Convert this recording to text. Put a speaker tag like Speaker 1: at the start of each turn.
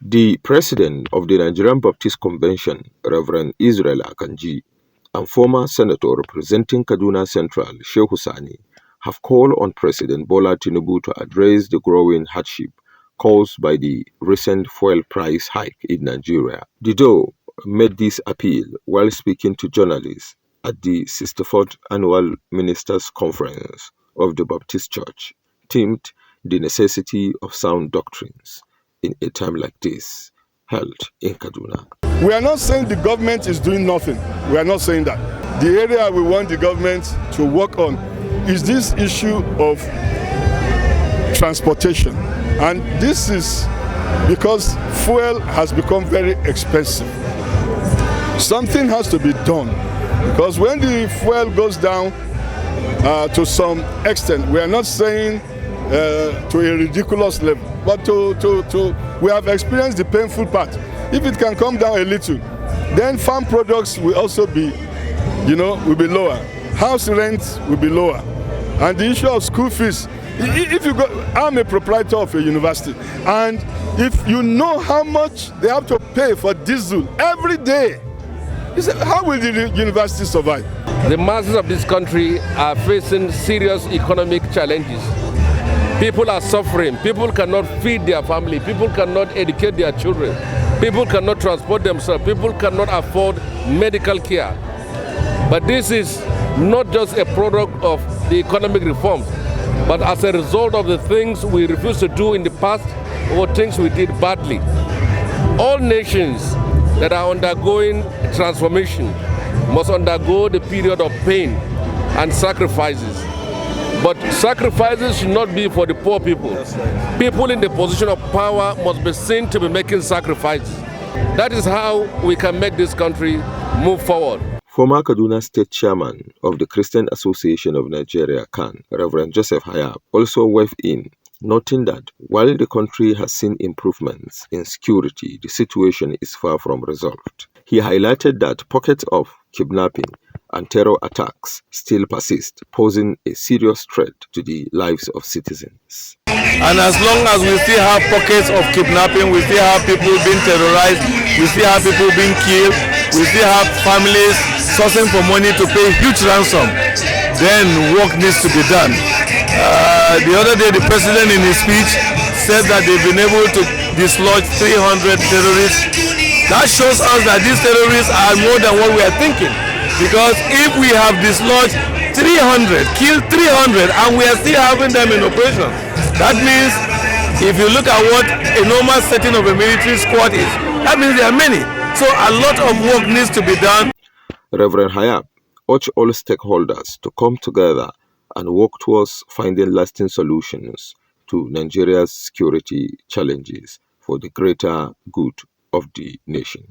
Speaker 1: The President of the Nigerian Baptist Convention, Reverend Israel Akanji, and former Senator representing Kaduna Central, Shehu Sani, have called on President Bola Tinubu to address the growing hardship caused by the recent fuel price hike in Nigeria. The duo made this appeal while speaking to journalists at the 64th Annual Ministers' Conference of the Baptist Church, themed The Necessity of Sound Doctrines in a time like this, held in Kaduna.
Speaker 2: We are not saying the government is doing nothing. We are not saying that. The area we want the government to work on is this issue of transportation. And this is because fuel has become very expensive. Something has to be done, because when the fuel goes down to some extent, we are not saying to a ridiculous level, but we have experienced the painful part. If it can come down a little, then farm products will also be, will be lower. House rent will be lower. And the issue of school fees, if you go, I'm a proprietor of a university, and if you know how much they have to pay for diesel every day, you say, how will the university survive?
Speaker 3: The masses of this country are facing serious economic challenges. People are suffering. People cannot feed their family. People cannot educate their children. People cannot transport themselves. People cannot afford medical care. But this is not just a product of the economic reforms, but as a result of the things we refused to do in the past or things we did badly. All nations that are undergoing transformation must undergo the period of pain and sacrifices. But sacrifices should not be for the poor people. People in the position of power must be seen to be making sacrifices. That is how we can make this country move forward.
Speaker 1: Former Kaduna State Chairman of the Christian Association of Nigeria, CAN, Reverend Joseph Hayab, also weighed in, noting that while the country has seen improvements in security, the situation is far from resolved. He highlighted that pockets of kidnapping and terror attacks still persist, posing a serious threat to the lives of citizens.
Speaker 4: And as long as we still have pockets of kidnapping, we still have people being terrorized, we still have people being killed, we still have families sourcing for money to pay huge ransom, then work needs to be done. The other day, the president in his speech said that they've been able to dislodge 300 terrorists. That shows us that these terrorists are more than what we are thinking. Because if we have dislodged 300, killed 300, and we are still having them in operation, that means if you look at what a normal setting of a military squad is, that means there are many. So a lot of work needs to be done.
Speaker 1: Reverend Hayab urged all stakeholders to come together and work towards finding lasting solutions to Nigeria's security challenges for the greater good of the nation.